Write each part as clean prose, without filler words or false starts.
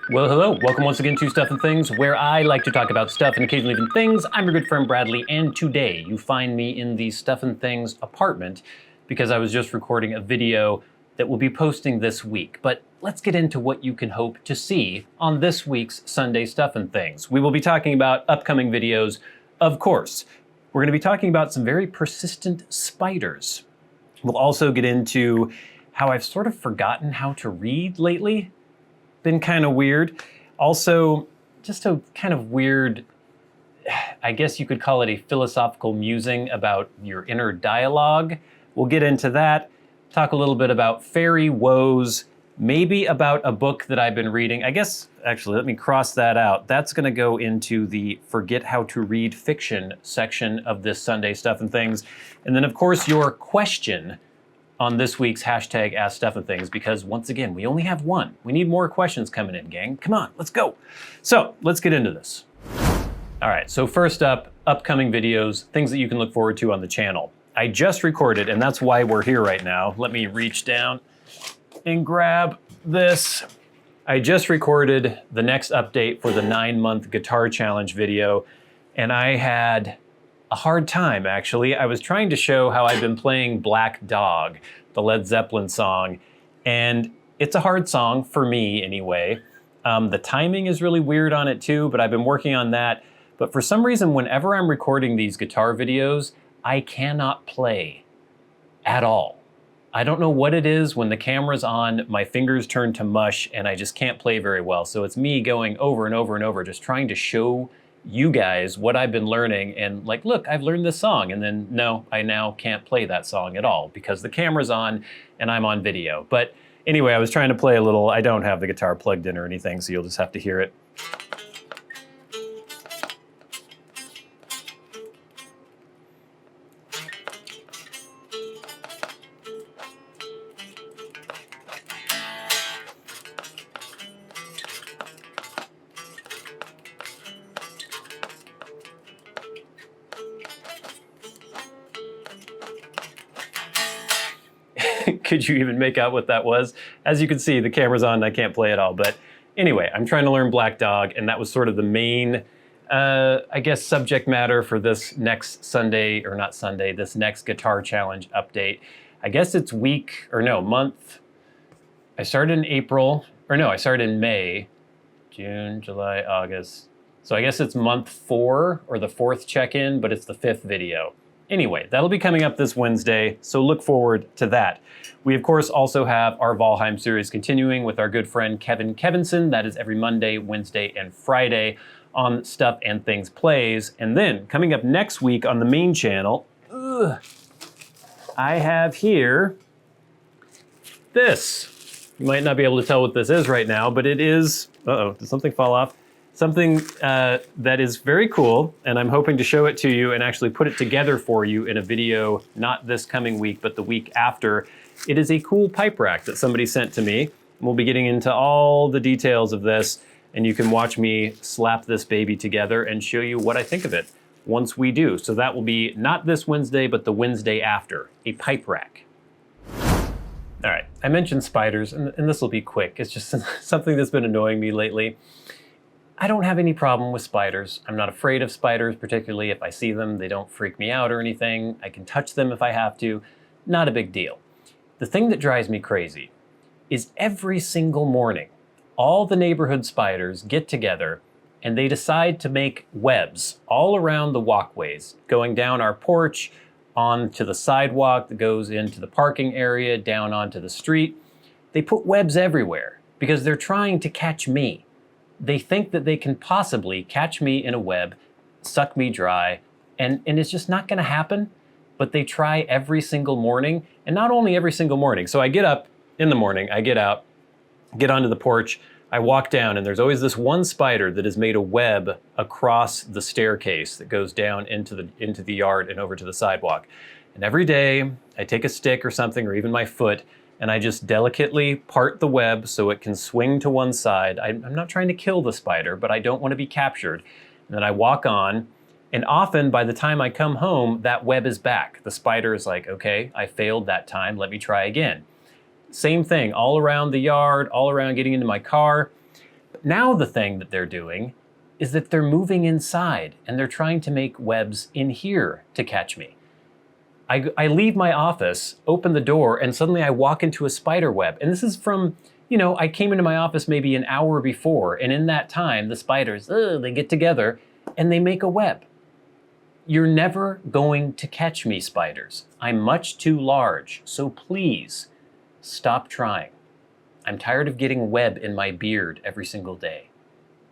Well, hello. Welcome once again to Stuff and Things, where I like to talk about stuff and occasionally even things. I'm your good friend Bradley, and today you find me in the Stuff and Things apartment because I was just recording a video that we'll be posting this week. But let's get into what you can hope to see on this week's Sunday Stuff and Things. We will be talking about upcoming videos, of course. We're going to be talking about some very persistent spiders. We'll also get into how I've sort of forgotten how to read lately. Been kind of weird. Also, just a kind of weird, I guess you could call it a philosophical musing about your inner dialogue. We'll get into that. Talk a little bit about fairy woes, maybe about a book that I've been reading. I guess, actually, let me cross that out. That's going to go into the Forget How to Read Fiction section of this Sunday Stuff and Things. And then, of course, your question on this week's hashtag #AskStuffandThings, because once again, we only have one. We need more questions coming in, gang. Come on, let's go. So let's get into this. All right, so first up, upcoming videos, things that you can look forward to on the channel. I just recorded, and that's why we're here right now. Let me reach down and grab this. I just recorded the next update for the 9-month guitar challenge video, and I had a hard time, actually. I was trying to show how I've been playing Black Dog, the Led Zeppelin song, and it's a hard song, for me anyway. The timing is really weird on it too, but I've been working on that. But for some reason, whenever I'm recording these guitar videos, I cannot play at all. I don't know what it is. When the camera's on, my fingers turn to mush and I just can't play very well. So it's me going over and over and over, just trying to show you guys what I've been learning and like, look, I've learned this song. And then no, I now can't play that song at all because the camera's on and I'm on video. But anyway, I was trying to play a little. I don't have the guitar plugged in or anything, so you'll just have to hear it. Could you even make out what that was? As you can see, the camera's on and I can't play at all. But anyway, I'm trying to learn Black Dog, and that was sort of the main, I guess, subject matter for this next Sunday, or not Sunday, this next guitar challenge update. I guess it's month. I started in April, I started in May, June, July, August. So I guess it's month 4 or the 4th check-in, but it's the 5th video. Anyway, that'll be coming up this Wednesday, so look forward to that. We, of course, also have our Valheim series continuing with our good friend Kevin Kevinson. That is every Monday, Wednesday, and Friday on Stuff and Things Plays. And then, coming up next week on the main channel, I have here this. You might not be able to tell what this is right now, but it is, did something fall off? Something that is very cool, and I'm hoping to show it to you and actually put it together for you in a video, not this coming week, but the week after. It is a cool pipe rack that somebody sent to me. We'll be getting into all the details of this, and you can watch me slap this baby together and show you what I think of it once we do. So that will be not this Wednesday, but the Wednesday after, a pipe rack. All right, I mentioned spiders, and this will be quick. It's just something that's been annoying me lately. I don't have any problem with spiders. I'm not afraid of spiders, particularly if I see them. They don't freak me out or anything. I can touch them if I have to. Not a big deal. The thing that drives me crazy is every single morning, all the neighborhood spiders get together and they decide to make webs all around the walkways, going down our porch, onto the sidewalk that goes into the parking area, down onto the street. They put webs everywhere because they're trying to catch me. They think that they can possibly catch me in a web, suck me dry, and it's just not gonna happen, but they try every single morning, and not only every single morning. So I get up in the morning, I get out, get onto the porch, I walk down, and there's always this one spider that has made a web across the staircase that goes down into the yard and over to the sidewalk. And every day, I take a stick or something, or even my foot, and I just delicately part the web so it can swing to one side. I'm not trying to kill the spider, but I don't want to be captured. And then I walk on, and often by the time I come home, that web is back. The spider is like, okay, I failed that time, let me try again. Same thing, all around the yard, all around getting into my car. But now the thing that they're doing is that they're moving inside and they're trying to make webs in here to catch me. I leave my office, open the door, and suddenly I walk into a spider web. And this is from, I came into my office maybe an hour before, and in that time, the spiders, they get together and they make a web. You're never going to catch me, spiders. I'm much too large, so please stop trying. I'm tired of getting web in my beard every single day.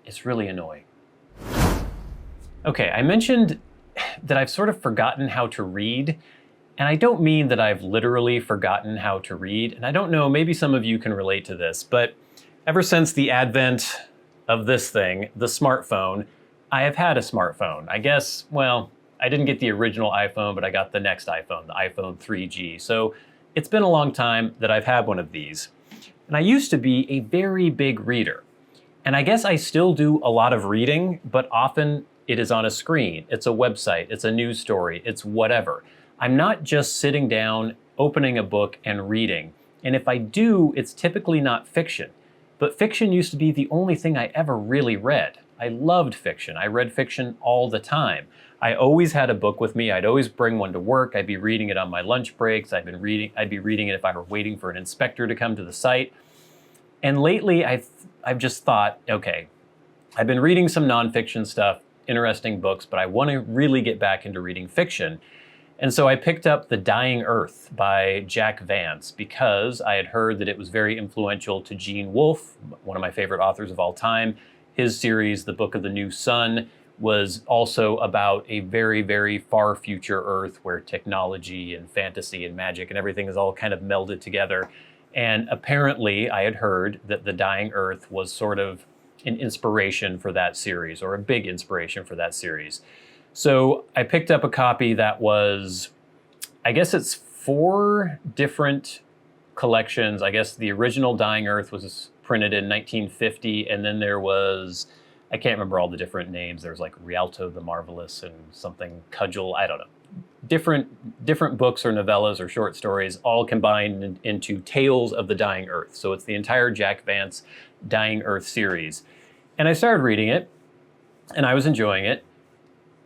It's really annoying. Okay, I mentioned that I've sort of forgotten how to read. And I don't mean that I've literally forgotten how to read. And I don't know, maybe some of you can relate to this, but ever since the advent of this thing, the smartphone, I have had a smartphone. I guess, well, I didn't get the original iPhone, but I got the next iPhone, the iPhone 3G. So it's been a long time that I've had one of these. And I used to be a very big reader. And I guess I still do a lot of reading, but often it is on a screen. It's a website, it's a news story, it's whatever. I'm not just sitting down, opening a book and reading. And if I do, it's typically not fiction. But fiction used to be the only thing I ever really read. I loved fiction. I read fiction all the time. I always had a book with me. I'd always bring one to work. I'd be reading it on my lunch breaks. I'd be reading it if I were waiting for an inspector to come to the site. And lately I've just thought, okay, I've been reading some nonfiction stuff, interesting books, but I want to really get back into reading fiction. And so I picked up The Dying Earth by Jack Vance because I had heard that it was very influential to Gene Wolfe, one of my favorite authors of all time. His series, The Book of the New Sun, was also about a very, very far future Earth where technology and fantasy and magic and everything is all kind of melded together. And apparently I had heard that The Dying Earth was sort of an inspiration for that series, or a big inspiration for that series. So I picked up a copy that was, I guess it's 4 different collections. I guess the original Dying Earth was printed in 1950, and then there was, I can't remember all the different names. There's like Rialto the Marvelous and something Cudgel, I don't know. Different books or novellas or short stories all combined into Tales of the Dying Earth. So it's the entire Jack Vance Dying Earth series. And I started reading it, and I was enjoying it.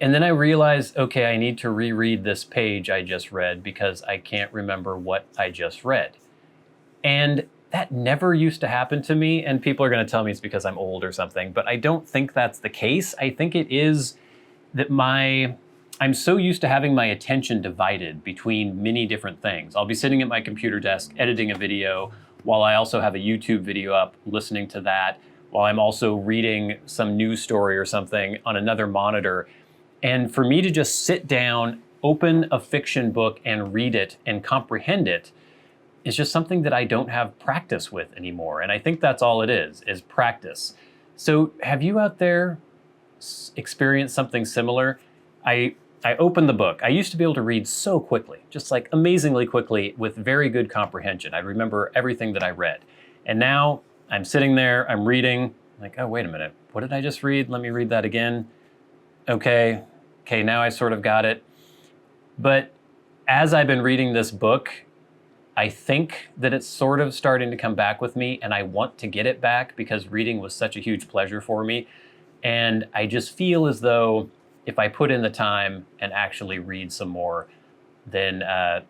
And then I realized, okay, I need to reread this page I just read because I can't remember what I just read. And that never used to happen to me, and people are going to tell me it's because I'm old or something, but I don't think that's the case. I think it is that I'm so used to having my attention divided between many different things. I'll be sitting at my computer desk editing a video while I also have a YouTube video up, listening to that, while I'm also reading some news story or something on another monitor. And for me to just sit down, open a fiction book and read it and comprehend it is just something that I don't have practice with anymore. And I think that's all it is practice. So have you out there experienced something similar? I opened the book. I used to be able to read so quickly, just like amazingly quickly with very good comprehension. I remember everything that I read. And now I'm sitting there, I'm reading, like, oh, wait a minute. What did I just read? Let me read that again. Okay, now I sort of got it. But as I've been reading this book, I think that it's sort of starting to come back with me, and I want to get it back because reading was such a huge pleasure for me. And I just feel as though if I put in the time and actually read some more, then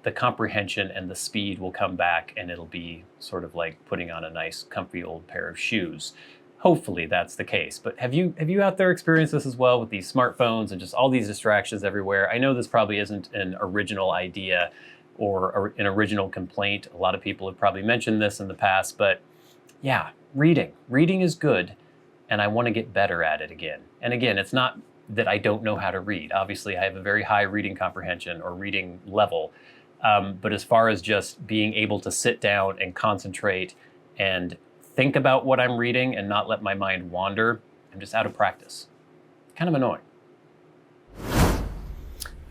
the comprehension and the speed will come back, and it'll be sort of like putting on a nice, comfy old pair of shoes. Hopefully that's the case. But have you out there experienced this as well with these smartphones and just all these distractions everywhere? I know this probably isn't an original idea or an original complaint. A lot of people have probably mentioned this in the past, but yeah, reading. Reading is good, and I want to get better at it again. And again, it's not that I don't know how to read. Obviously, I have a very high reading comprehension or reading level. But as far as just being able to sit down and concentrate and think about what I'm reading and not let my mind wander, I'm just out of practice. Kind of annoying.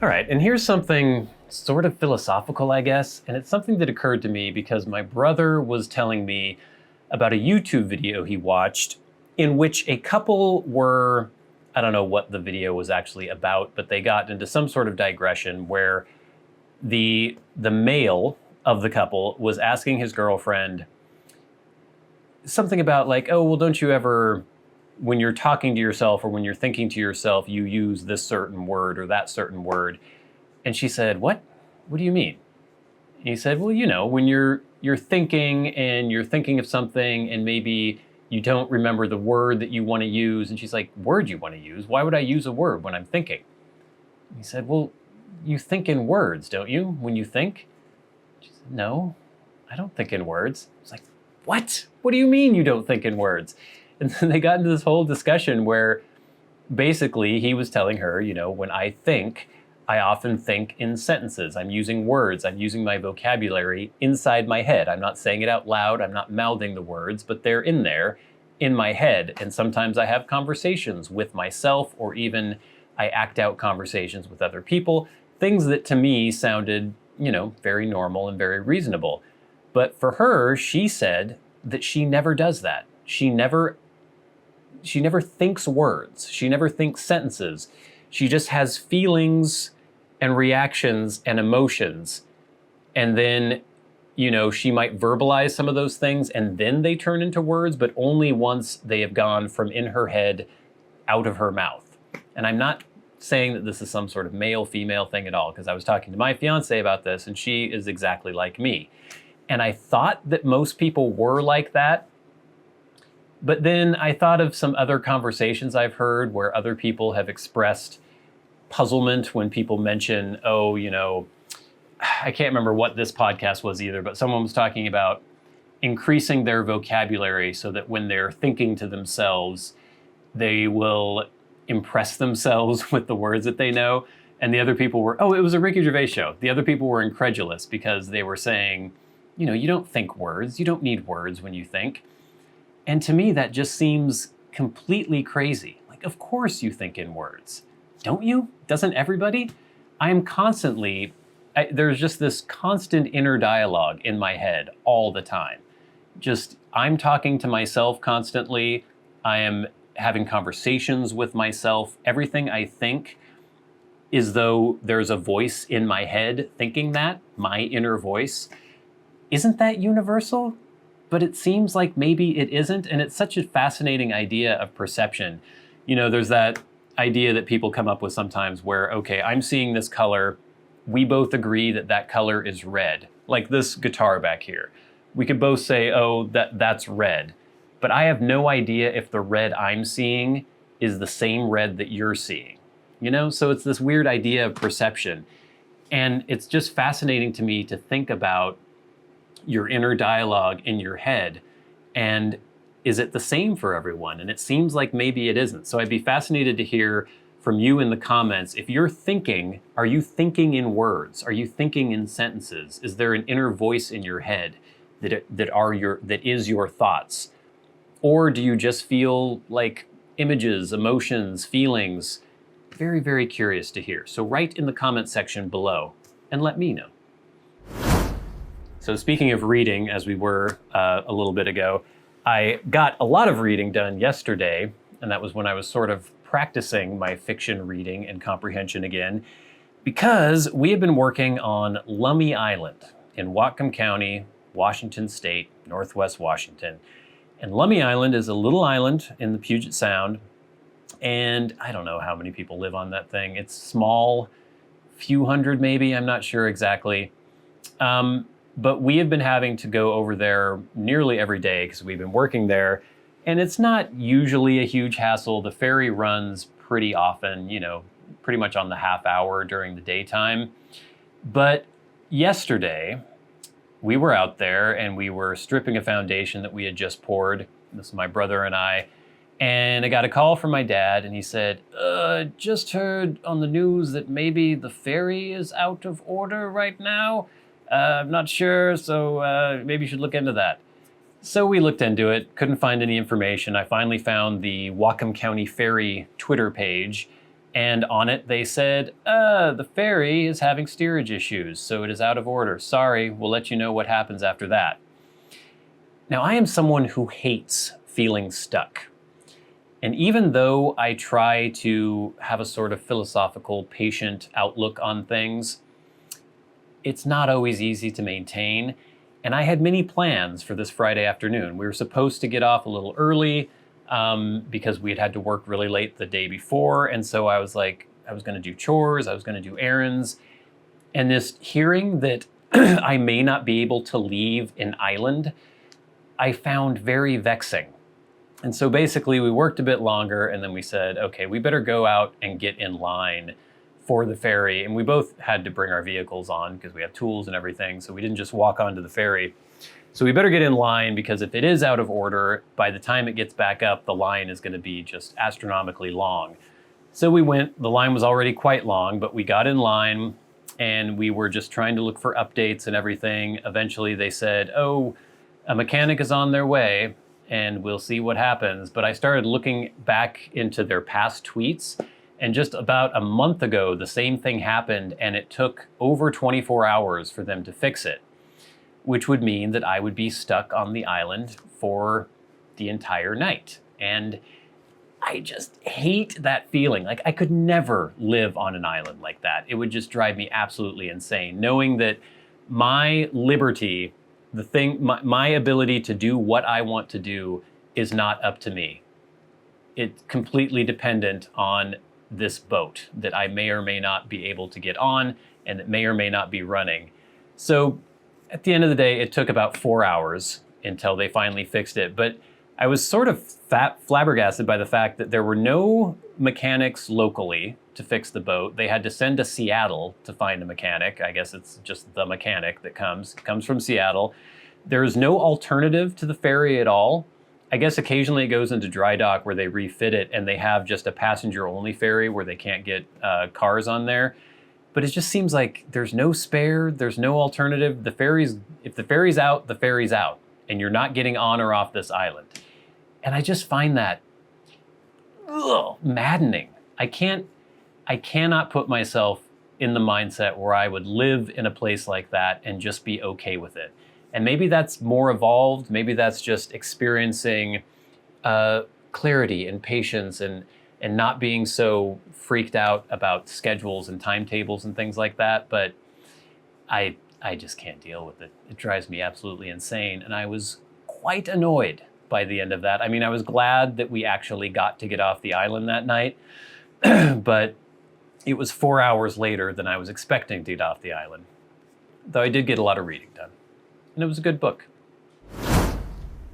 All right, and here's something sort of philosophical, I guess, and it's something that occurred to me because my brother was telling me about a YouTube video he watched in which a couple were, I don't know what the video was actually about, but they got into some sort of digression where the male of the couple was asking his girlfriend, something about like, oh, well, don't you ever, when you're talking to yourself or when you're thinking to yourself, you use this certain word or that certain word. And she said, what? What do you mean? And he said, well, when you're thinking and you're thinking of something and maybe you don't remember the word that you want to use. And she's like, word you want to use? Why would I use a word when I'm thinking? And he said, well, you think in words, don't you, when you think? She said, no, I don't think in words. I was like, what? What do you mean you don't think in words? And then they got into this whole discussion where basically he was telling her, when I think, I often think in sentences. I'm using words. I'm using my vocabulary inside my head. I'm not saying it out loud. I'm not mouthing the words, but they're in there in my head. And sometimes I have conversations with myself, or even I act out conversations with other people, things that to me sounded, very normal and very reasonable. But for her, she said that she never does that. She never thinks words. She never thinks sentences. She just has feelings and reactions and emotions. And then, she might verbalize some of those things and then they turn into words, but only once they have gone from in her head out of her mouth. And I'm not saying that this is some sort of male-female thing at all, because I was talking to my fiance about this and she is exactly like me. And I thought that most people were like that. But then I thought of some other conversations I've heard where other people have expressed puzzlement when people mention, I can't remember what this podcast was either, but someone was talking about increasing their vocabulary so that when they're thinking to themselves, they will impress themselves with the words that they know. And the other people were, it was a Ricky Gervais show. The other people were incredulous because they were saying, you don't think words. You don't need words when you think. And to me, that just seems completely crazy. Like, of course you think in words. Don't you? Doesn't everybody? I am constantly, there's just this constant inner dialogue in my head all the time. I'm talking to myself constantly. I am having conversations with myself. Everything I think is though there's a voice in my head thinking that, my inner voice. Isn't that universal? But it seems like maybe it isn't, and it's such a fascinating idea of perception. There's that idea that people come up with sometimes where, okay, I'm seeing this color, we both agree that that color is red, like this guitar back here. We could both say, that's red, but I have no idea if the red I'm seeing is the same red that you're seeing, So it's this weird idea of perception, and it's just fascinating to me to think about your inner dialogue in your head, and is it the same for everyone? And it seems like maybe it isn't. So I'd be fascinated to hear from you in the comments. If you're thinking, are you thinking in words? Are you thinking in sentences? Is there an inner voice in your head that is your thoughts? Or do you just feel like images, emotions, feelings? Very, very curious to hear. So write in the comment section below and let me know. So speaking of reading, as we were a little bit ago, I got a lot of reading done yesterday, and that was when I was sort of practicing my fiction reading and comprehension again, because we have been working on Lummi Island in Whatcom County, Washington State, Northwest Washington. And Lummi Island is a little island in the Puget Sound, and I don't know how many people live on that thing. It's small, few hundred maybe, I'm not sure exactly. But we have been having to go over there nearly every day because we've been working there, and it's not usually a huge hassle. The ferry runs pretty often, pretty much on the half hour during the daytime. But yesterday, we were out there and we were stripping a foundation that we had just poured. This is my brother and I got a call from my dad, and he said, just heard on the news that maybe the ferry is out of order right now. I'm not sure, so maybe you should look into that. So we looked into it, couldn't find any information. I finally found the Whatcom County Ferry Twitter page, and on it they said, the ferry is having steerage issues, so it is out of order. Sorry, we'll let you know what happens after that. Now, I am someone who hates feeling stuck. And even though I try to have a sort of philosophical, patient outlook on things, it's not always easy to maintain. And I had many plans for this Friday afternoon. We were supposed to get off a little early because we had to work really late the day before. And so I was like, I was going to do chores, I was going to do errands. And this hearing that I may not be able to leave an island, I found very vexing. And so basically we worked a bit longer and then we said, okay, we better go out and get in line for the ferry. And we both had to bring our vehicles on because we have tools and everything. So we didn't just walk onto the ferry. So we better get in line because if it is out of order, by the time it gets back up, the line is going to be just astronomically long. So we went, the line was already quite long, but we got in line and we were just trying to look for updates and everything. Eventually they said, oh, a mechanic is on their way and we'll see what happens. But I started looking back into their past tweets, and just about a month ago, the same thing happened and it took over 24 hours for them to fix it, which would mean that I would be stuck on the island for the entire night. And I just hate that feeling. Like, I could never live on an island like that. It would just drive me absolutely insane, knowing that my liberty, my ability to do what I want to do is not up to me. It's completely dependent on this boat that I may or may not be able to get on and that may or may not be running. So at the end of the day, it took about 4 hours until they finally fixed it. But I was sort of flabbergasted by the fact that there were no mechanics locally to fix the boat. They had to send to Seattle to find a mechanic. I guess it's just the mechanic that comes from Seattle. There is no alternative to the ferry at all. I guess occasionally it goes into dry dock where they refit it and they have just a passenger only ferry where they can't get cars on there. But it just seems like there's no spare, there's no alternative. If the ferry's out, the ferry's out, and you're not getting on or off this island. And I just find that maddening. I cannot put myself in the mindset where I would live in a place like that and just be okay with it. And maybe that's more evolved. Maybe that's just experiencing clarity and patience and not being so freaked out about schedules and timetables and things like that. But I just can't deal with it. It drives me absolutely insane. And I was quite annoyed by the end of that. I mean, I was glad that we actually got to get off the island that night, but it was 4 hours later than I was expecting to get off the island. Though I did get a lot of reading done. And it was a good book. All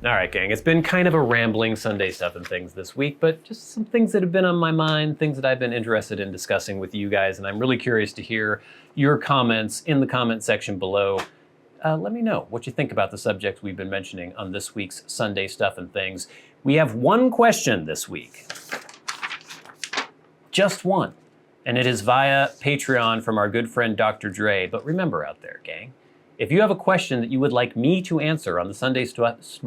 right, gang, it's been kind of a rambling Sunday Stuff and Things this week, but just some things that have been on my mind, things that I've been interested in discussing with you guys, and I'm really curious to hear your comments in the comment section below. Let me know what you think about the subjects we've been mentioning on this week's Sunday Stuff and Things. We have one question this week. Just one. And it is via Patreon from our good friend Dr. Dre. But remember out there, gang, if you have a question that you would like me to answer on the Sunday Stuff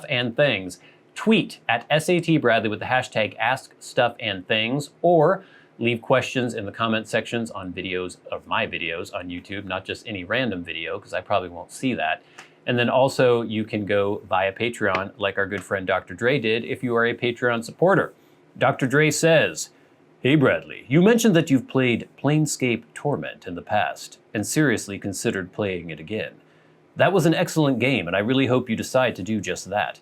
and Things, tweet at SAT Bradley with the hashtag askstuffandthings, or leave questions in the comment sections on videos of my videos on YouTube, not just any random video, because I probably won't see that. And then also you can go via Patreon like our good friend Dr. Dre did if you are a Patreon supporter. Dr. Dre says, "Hey Bradley, you mentioned that you've played Planescape Torment in the past and seriously considered playing it again. That was an excellent game and I really hope you decide to do just that.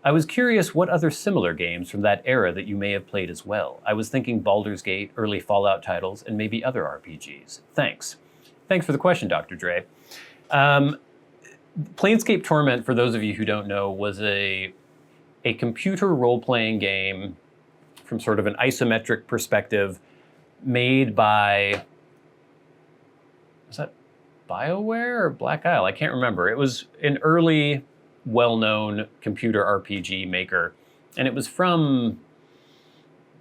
I was curious what other similar games from that era that you may have played as well. I was thinking Baldur's Gate, early Fallout titles, and maybe other RPGs. Thanks." Thanks for the question, Dr. Dre. Planescape Torment, for those of you who don't know, was a computer role-playing game from sort of an isometric perspective made by, was that BioWare or Black Isle? I can't remember. It was an early, well-known computer RPG maker, and it was from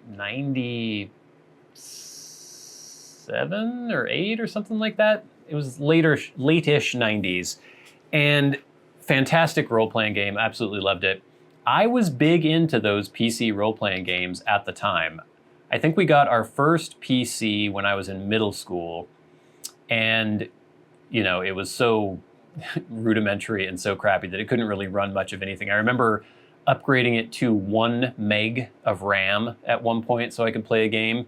97 or 8 or something like that. It was late-ish 90s, and fantastic role-playing game. Absolutely loved it. I was big into those PC role-playing games at the time. I think we got our first PC when I was in middle school, and you know, it was so rudimentary and so crappy that it couldn't really run much of anything. I remember upgrading it to 1 meg of RAM at one point so I could play a game.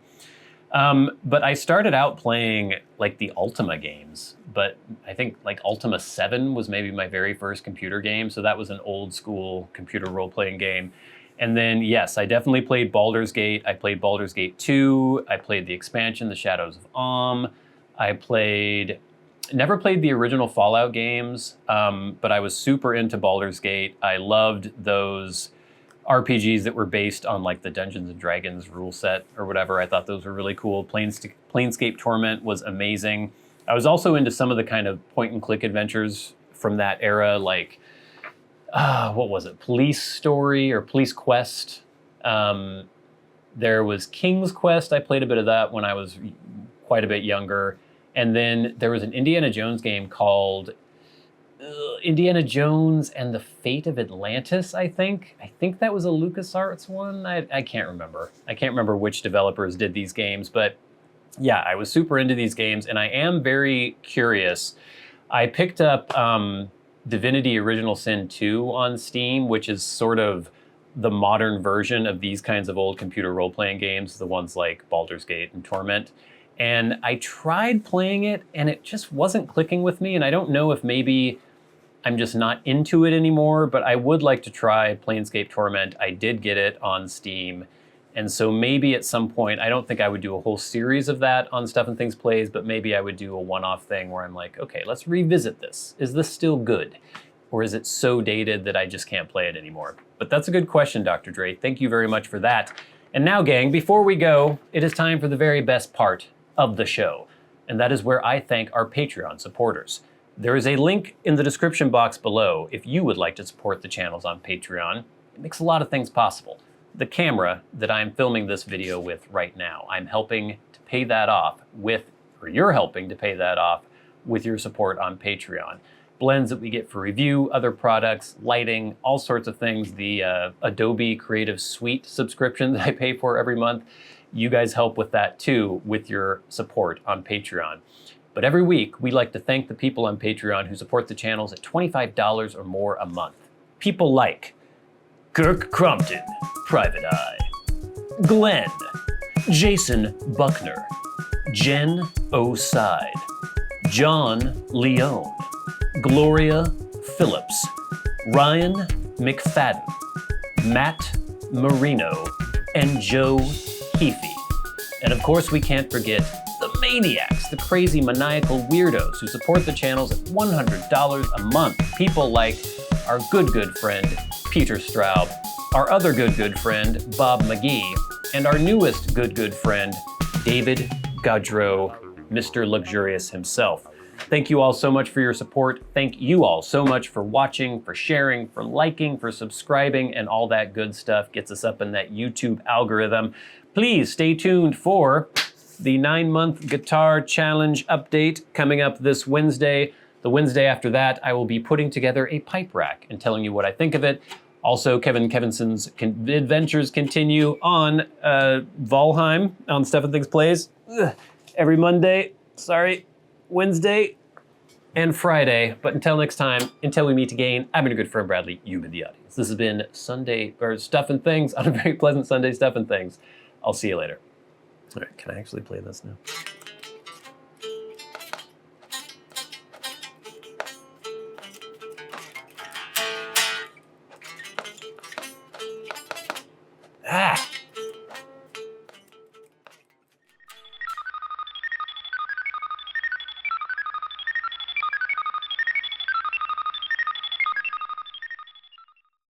But I started out playing like the Ultima games, but I think like Ultima 7 was maybe my very first computer game. So that was an old school computer role-playing game. And then, yes, I definitely played Baldur's Gate. I played Baldur's Gate 2. I played the expansion, The Shadows of Om. Never played the original Fallout games, but I was super into Baldur's Gate. I loved those RPGs that were based on like the Dungeons and Dragons rule set or whatever. I thought those were really cool. Planescape Torment was amazing. I was also into some of the kind of point and click adventures from that era, like what was it? Police Story or Police Quest. There was King's Quest. I played a bit of that when I was quite a bit younger. And then there was an Indiana Jones game called Indiana Jones and the Fate of Atlantis, I think. I think that was a LucasArts one. I can't remember. I can't remember which developers did these games, but yeah, I was super into these games, and I am very curious. I picked up Divinity Original Sin 2 on Steam, which is sort of the modern version of these kinds of old computer role-playing games, the ones like Baldur's Gate and Torment. And I tried playing it, and it just wasn't clicking with me, and I don't know if maybe I'm just not into it anymore, but I would like to try Planescape Torment. I did get it on Steam, and so maybe at some point, I don't think I would do a whole series of that on Stuff and Things Plays, but maybe I would do a one-off thing where I'm like, okay, let's revisit this. Is this still good? Or is it so dated that I just can't play it anymore? But that's a good question, Dr. Dre. Thank you very much for that. And now, gang, before we go, it is time for the very best part of the show, and that is where I thank our Patreon supporters. There is a link in the description box below if you would like to support the channels on Patreon. It makes a lot of things possible. The camera that I'm filming this video with right now, I'm helping to pay that off with, or you're helping to pay that off with your support on Patreon. Blends that we get for review, other products, lighting, all sorts of things. The Adobe Creative Suite subscription that I pay for every month, you guys help with that too, with your support on Patreon. But every week, we like to thank the people on Patreon who support the channels at $25 or more a month. People like Kirk Crompton, Private Eye, Glenn, Jason Buckner, Jen O'Side, John Leone, Gloria Phillips, Ryan McFadin, Matt Marino, and Joe Heaphy. And of course, we can't forget the Maniacs, the crazy maniacal weirdos who support the channels at $100 a month. People like our good friend, Peter Straub, our other good friend, Bob McGee, and our newest good friend, David Gaudreau, Mr. Luxurious himself. Thank you all so much for your support. Thank you all so much for watching, for sharing, for liking, for subscribing, and all that good stuff gets us up in that YouTube algorithm. Please stay tuned for the 9-month guitar challenge update coming up this Wednesday. The Wednesday after that, I will be putting together a pipe rack and telling you what I think of it. Also, Kevin Kevinson's adventures continue on Valheim on Stuff and Things Plays every Wednesday, and Friday. But until next time, until we meet again, I've been your good friend Bradley. You've been the audience. This has been Stuff and Things on a very pleasant Sunday, Stuff and Things. I'll see you later. All right, can I actually play this now? Ah!